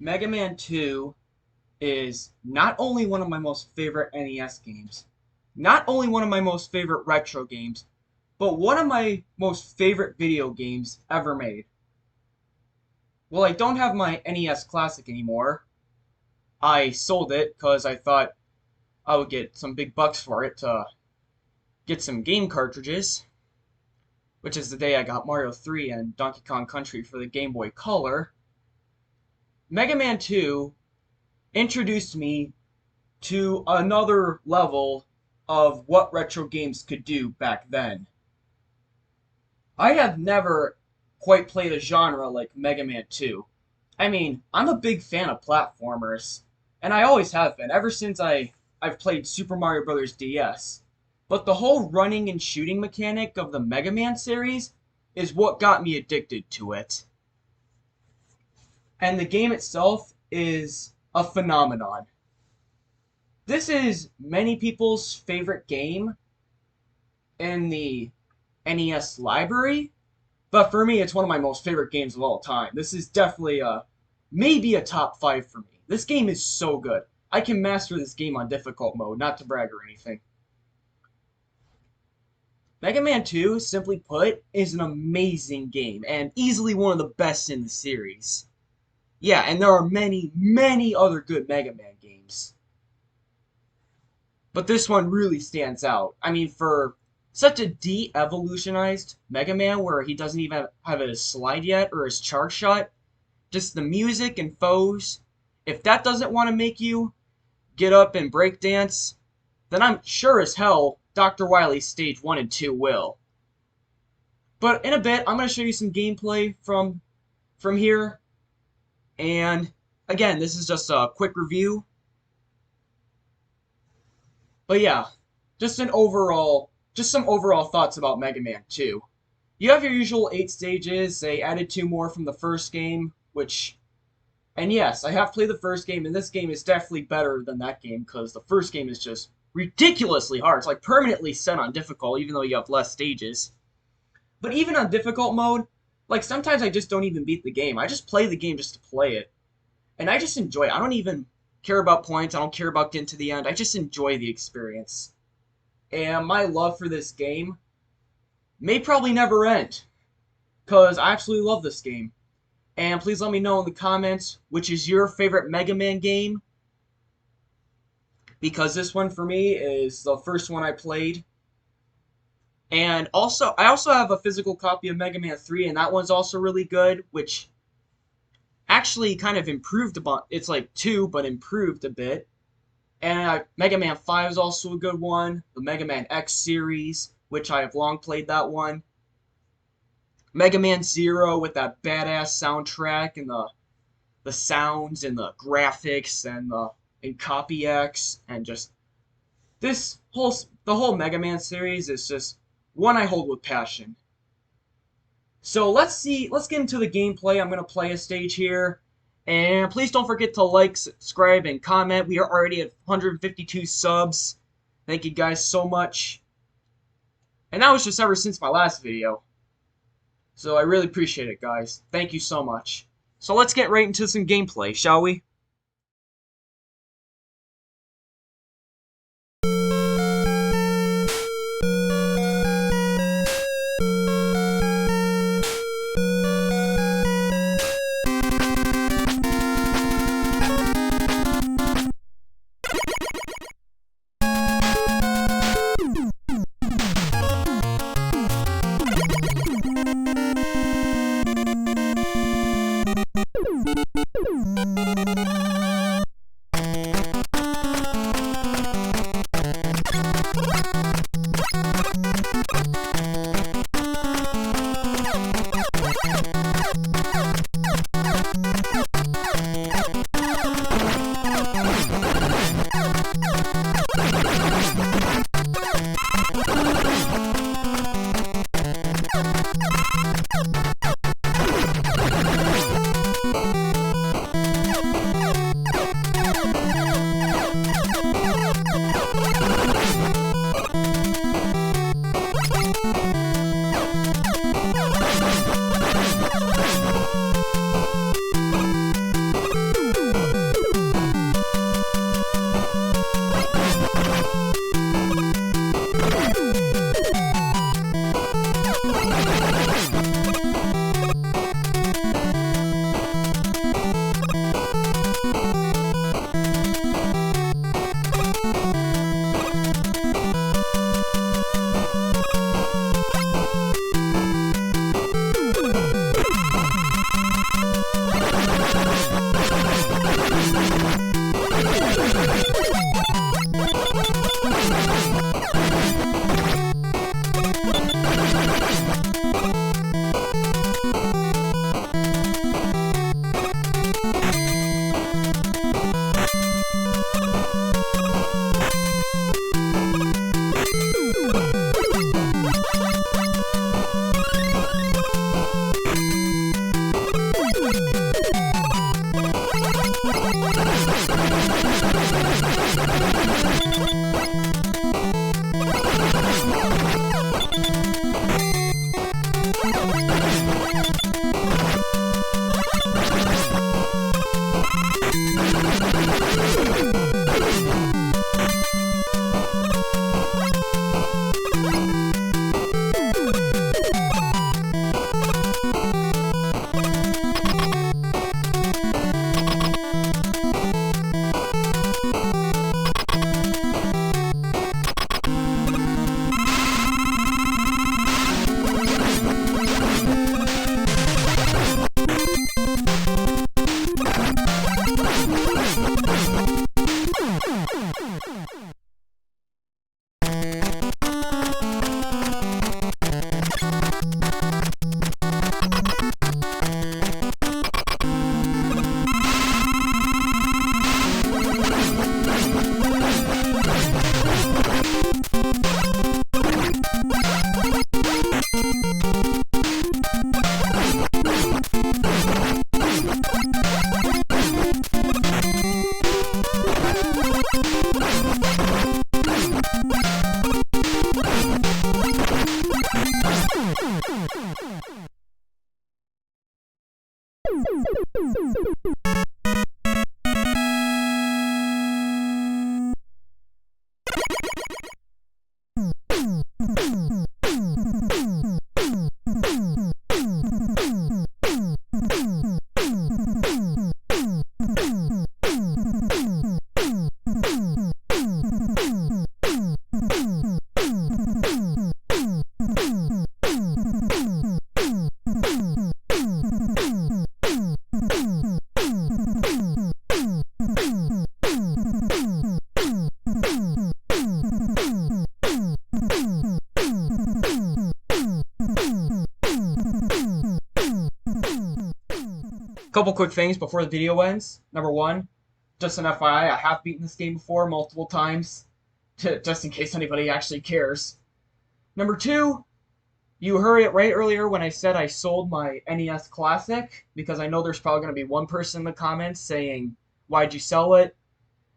Mega Man 2 is not only one of my most favorite NES games, not only one of my most favorite retro games, but one of my most favorite video games ever made. Well, I don't have my NES Classic anymore. I sold it because I thought I would get some big bucks for it to get some game cartridges, which is the day I got Mario 3 and Donkey Kong Country for the Game Boy Color. Mega Man 2 introduced me to another level of what retro games could do back then. I have never quite played a genre like Mega Man 2. I mean, I'm a big fan of platformers, and I always have been, ever since I've played Super Mario Bros. DS. But the whole running and shooting mechanic of the Mega Man series is what got me addicted to it. And the game itself is a phenomenon. This is many people's favorite game in the NES library, but for me, it's one of my most favorite games of all time. This is definitely maybe a top 5 for me. This game is so good. I can master this game on difficult mode, not to brag or anything. Mega Man 2, simply put, is an amazing game, and easily one of the best in the series. Yeah, and there are many, many other good Mega Man games. But this one really stands out. I mean, for such a de-evolutionized Mega Man where he doesn't even have his slide yet or his charge shot, just the music and foes, if that doesn't want to make you get up and break dance, then I'm sure as hell Dr. Wily's Stage 1 and 2 will. But in a bit, I'm going to show you some gameplay from here. And again, this is just a quick review. But yeah, just some overall thoughts about Mega Man 2. You have your usual 8 stages. They added 2 more from the first game, and yes, I have played the first game, and this game is definitely better than that game, because the first game is just ridiculously hard. It's like permanently set on difficult, even though you have less stages. But even on difficult mode, like sometimes I just don't even beat the game. I just play the game just to play it. And I just enjoy it. I don't even care about points. I don't care about getting to the end. I just enjoy the experience. And my love for this game may probably never end, because I absolutely love this game. And please let me know in the comments which is your favorite Mega Man game, because this one for me is the first one I played. And also, I also have a physical copy of Mega Man 3, and that one's also really good, which actually kind of improved about, it's like 2, but improved a bit. And Mega Man 5 is also a good one. The Mega Man X series, which I have long played that one. Mega Man 0 with that badass soundtrack and the sounds and the graphics and Copy X, and just the whole Mega Man series is just one I hold with passion. So let's get into the gameplay. I'm gonna play a stage here. And please don't forget to like, subscribe, and comment. We are already at 152 subs. Thank you guys so much. And that was just ever since my last video. So I really appreciate it, guys. Thank you so much. So let's get right into some gameplay, shall we? Couple quick things before the video ends. Number one, just an FYI, I have beaten this game before multiple times, just in case anybody actually cares. Number two, you heard it right earlier when I said I sold my NES Classic, because I know there's probably going to be one person in the comments saying, why'd you sell it?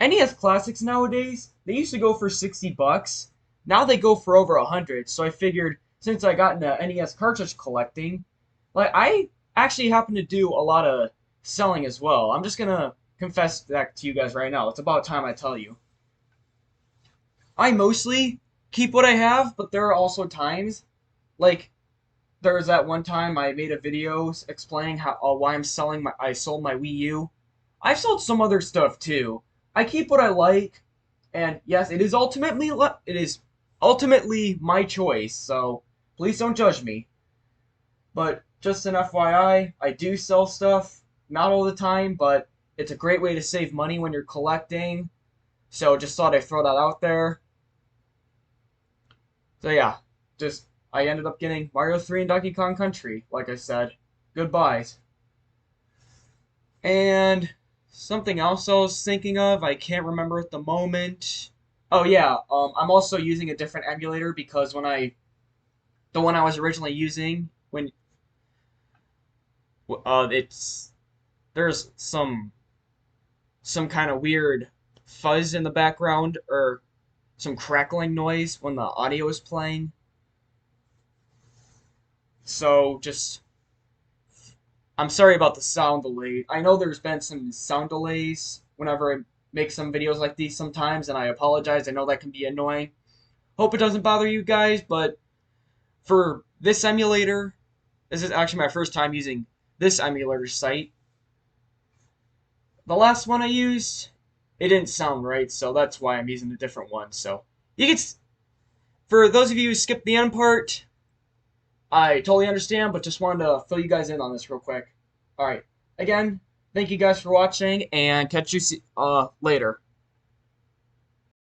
NES Classics nowadays, they used to go for 60 bucks. Now they go for over 100, so I figured since I got into NES cartridge collecting, like I actually happen to do a lot of selling as well. I'm just gonna confess that to you guys right now. It's about time I tell you. I mostly keep what I have, but there are also times, like there was that one time I made a video explaining how why I sold my Wii U. I've sold some other stuff too. I keep what I like, and yes, it is ultimately my choice. So please don't judge me. But just an FYI, I do sell stuff, not all the time, but it's a great way to save money when you're collecting. So just thought I'd throw that out there. So yeah, I ended up getting Mario 3 and Donkey Kong Country, like I said. Goodbyes. And something else I was thinking of, I can't remember at the moment. Oh yeah, I'm also using a different emulator because the one I was originally using, there's some kind of weird fuzz in the background or some crackling noise when the audio is playing. So I'm sorry about the sound delay. I know there's been some sound delays whenever I make some videos like these sometimes, and I apologize. I know that can be annoying. Hope it doesn't bother you guys, but for this emulator, this is actually my first time using this emulator site. The last one I used, it didn't sound right, so that's why I'm using a different one. So for those of you who skipped the end part, I totally understand, but just wanted to fill you guys in on this real quick. Alright, again, thank you guys for watching, and catch you later.